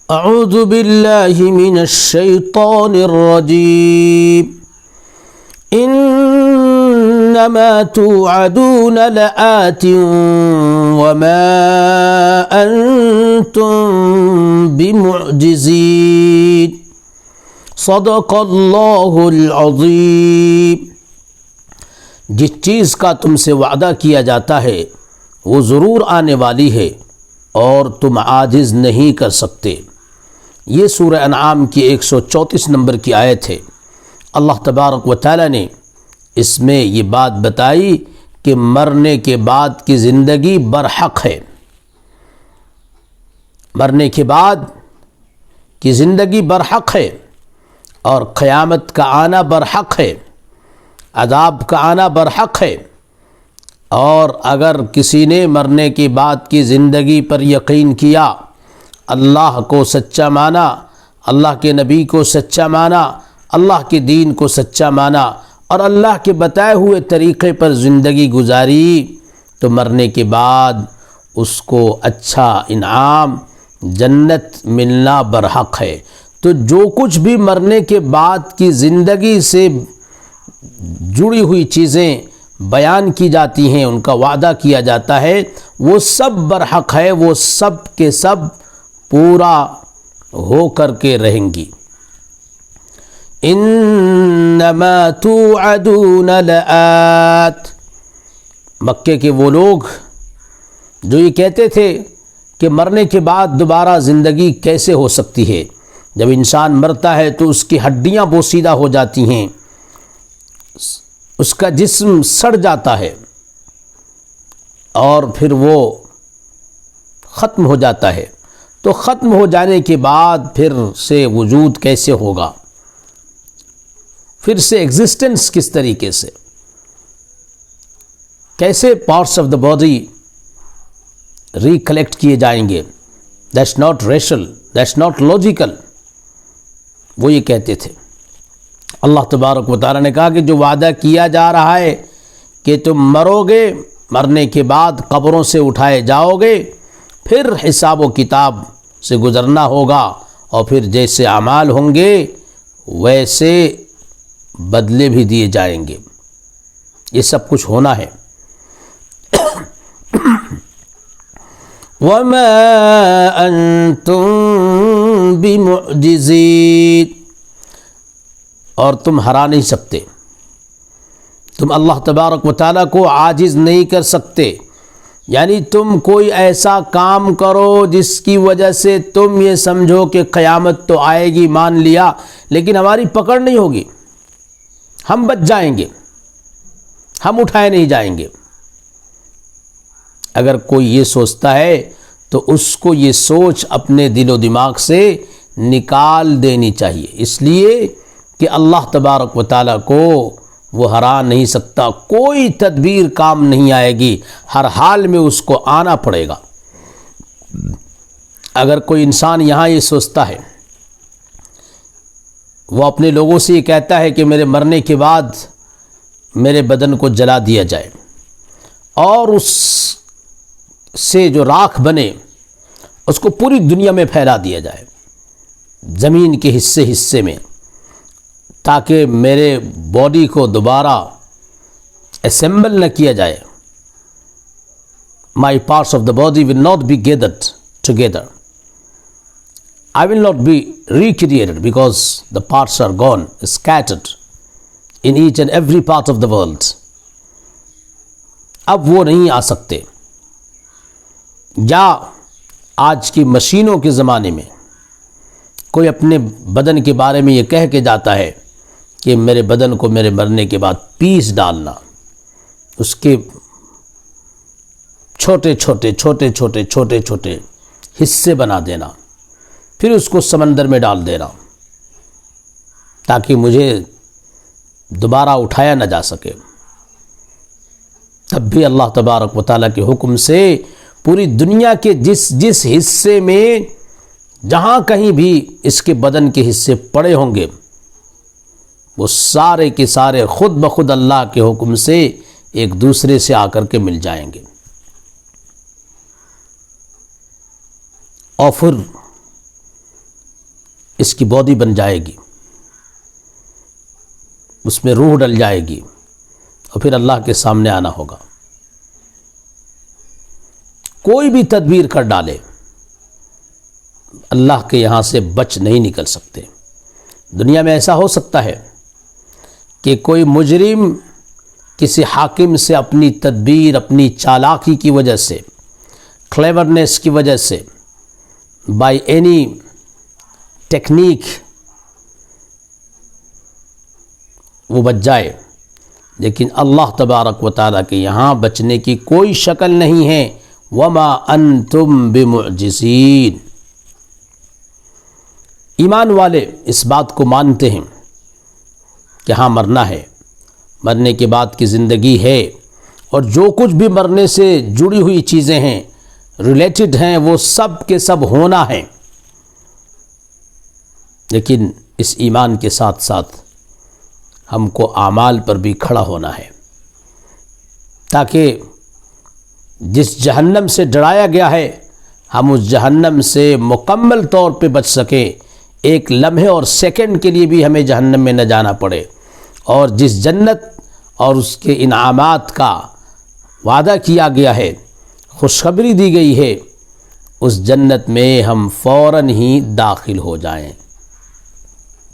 اعوذ باللہ من الشیطان الرجیم انما توعدون لآت وما انتم بمعجزین صدق اللہ العظیم۔ جس چیز کا تم سے وعدہ کیا جاتا ہے وہ ضرور آنے والی ہے اور تم عاجز نہیں کر سکتے۔ یہ سورہ انعام کی 134 نمبر کی آیت ہے۔ اللہ تبارک و تعالی نے اس میں یہ بات بتائی کہ مرنے کے بعد کی زندگی برحق ہے، مرنے کے بعد کی زندگی برحق ہے، اور قیامت کا آنا برحق ہے، عذاب کا آنا برحق ہے۔ اور اگر کسی نے مرنے کے بعد کی زندگی پر یقین کیا، اللہ کو سچا مانا، اللہ کے نبی کو سچا مانا، اللہ کے دین کو سچا مانا، اور اللہ کے بتائے ہوئے طریقے پر زندگی گزاری، تو مرنے کے بعد اس کو اچھا انعام جنت ملنا برحق ہے۔ تو جو کچھ بھی مرنے کے بعد کی زندگی سے جڑی ہوئی چیزیں بیان کی جاتی ہیں، ان کا وعدہ کیا جاتا ہے، وہ سب برحق ہے، وہ سب کے سب پورا ہو کر کے رہیں گی۔ انما توعدون لآت۔ مکے کے وہ لوگ جو یہ کہتے تھے کہ مرنے کے بعد دوبارہ زندگی کیسے ہو سکتی ہے، جب انسان مرتا ہے تو اس کی ہڈیاں بوسیدہ ہو جاتی ہیں، اس کا جسم سڑ جاتا ہے اور پھر وہ ختم ہو جاتا ہے، تو ختم ہو جانے کے بعد پھر سے وجود کیسے ہوگا، پھر سے ایگزسٹنس کس طریقے سے، کیسے parts of the body recollect کیے جائیں گے؟ That's not rational, that's not logical. وہ یہ کہتے تھے۔ اللہ تبارک و تعالیٰ نے کہا کہ جو وعدہ کیا جا رہا ہے کہ تم مرو گے، مرنے کے بعد قبروں سے اٹھائے جاؤ گے، پھر حساب و کتاب سے گزرنا ہوگا، اور پھر جیسے اعمال ہوں گے ویسے بدلے بھی دیے جائیں گے۔ یہ سب کچھ ہونا ہے۔ وَمَا أَنْتُمْ بِمُعْجِزِينَ، اور تم ہرا نہیں سکتے، تم اللہ تبارک و تعالیٰ کو عاجز نہیں کر سکتے۔ یعنی تم کوئی ایسا کام کرو جس کی وجہ سے تم یہ سمجھو کہ قیامت تو آئے گی، مان لیا، لیکن ہماری پکڑ نہیں ہوگی، ہم بچ جائیں گے، ہم اٹھائے نہیں جائیں گے۔ اگر کوئی یہ سوچتا ہے تو اس کو یہ سوچ اپنے دل و دماغ سے نکال دینی چاہیے، اس لیے کہ اللہ تبارک و تعالیٰ کو وہ ہرا نہیں سکتا، کوئی تدبیر کام نہیں آئے گی، ہر حال میں اس کو آنا پڑے گا۔ اگر کوئی انسان یہاں یہ سوچتا ہے، وہ اپنے لوگوں سے یہ کہتا ہے کہ میرے مرنے کے بعد میرے بدن کو جلا دیا جائے اور اس سے جو راکھ بنے اس کو پوری دنیا میں پھیلا دیا جائے، زمین کے حصے حصے میں، تاکہ میرے باڈی کو دوبارہ اسمبل نہ کیا جائے۔ My parts of the body will not be gathered together. I will not be recreated because the parts are gone, scattered in each and every part of the world. اب وہ نہیں آ سکتے۔ یا آج کی مشینوں کے زمانے میں کوئی اپنے بدن کے بارے میں یہ کہہ کے جاتا ہے کہ میرے بدن کو میرے مرنے کے بعد پیس ڈالنا، اس کے چھوٹے چھوٹے چھوٹے چھوٹے چھوٹے چھوٹے حصے بنا دینا، پھر اس کو سمندر میں ڈال دینا تاکہ مجھے دوبارہ اٹھایا نہ جا سکے۔ تب بھی اللہ تبارک و تعالیٰ کے حکم سے پوری دنیا کے جس حصے میں جہاں کہیں بھی اس کے بدن کے حصے پڑے ہوں گے، وہ سارے کے سارے خود بخود اللہ کے حکم سے ایک دوسرے سے آ کر کے مل جائیں گے۔ اور پھر اس کی باڈی بن جائے گی، اس میں روح ڈل جائے گی اور پھر اللہ کے سامنے آنا ہوگا۔ کوئی بھی تدبیر کر ڈالے اللہ کے یہاں سے بچ نہیں نکل سکتے۔ دنیا میں ایسا ہو سکتا ہے کہ کوئی مجرم کسی حاکم سے اپنی تدبیر، اپنی چالاکی کی وجہ سے، کلیورنس کی وجہ سے، بائی اینی ٹیکنیک وہ بچ جائے، لیکن اللہ تبارک و تعالیٰ کے یہاں بچنے کی کوئی شکل نہیں ہے۔ وَمَا أَنْتُمْ بِمُعْجِزِينَ۔ ایمان والے اس بات کو مانتے ہیں کہ ہاں مرنا ہے، مرنے کے بعد کی زندگی ہے، اور جو کچھ بھی مرنے سے جڑی ہوئی چیزیں ہیں، ریلیٹڈ ہیں، وہ سب کے سب ہونا ہے۔ لیکن اس ایمان کے ساتھ ساتھ ہم کو اعمال پر بھی کھڑا ہونا ہے، تاکہ جس جہنم سے ڈرایا گیا ہے ہم اس جہنم سے مکمل طور پہ بچ سکیں، ایک لمحے اور سیکنڈ کے لیے بھی ہمیں جہنم میں نہ جانا پڑے، اور جس جنت اور اس کے انعامات کا وعدہ کیا گیا ہے، خوشخبری دی گئی ہے، اس جنت میں ہم فوراً ہی داخل ہو جائیں۔